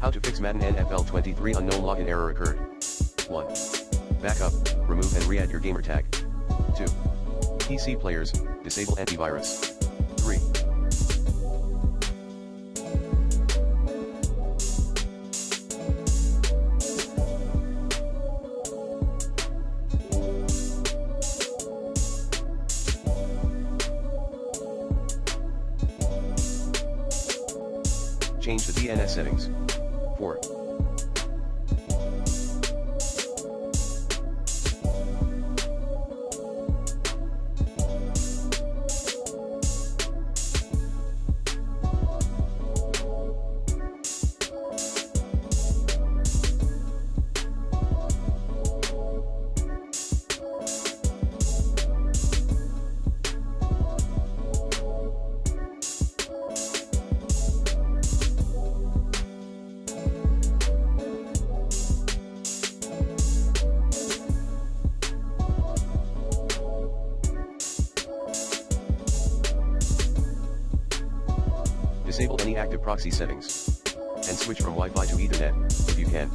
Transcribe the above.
How to fix Madden NFL 23 unknown login error occurred. 1. Backup, remove and re-add your gamer tag. 2. PC players, disable antivirus. 3. Change the DNS settings. 4. Disable any active proxy settings. And switch from Wi-Fi to Ethernet, if you can.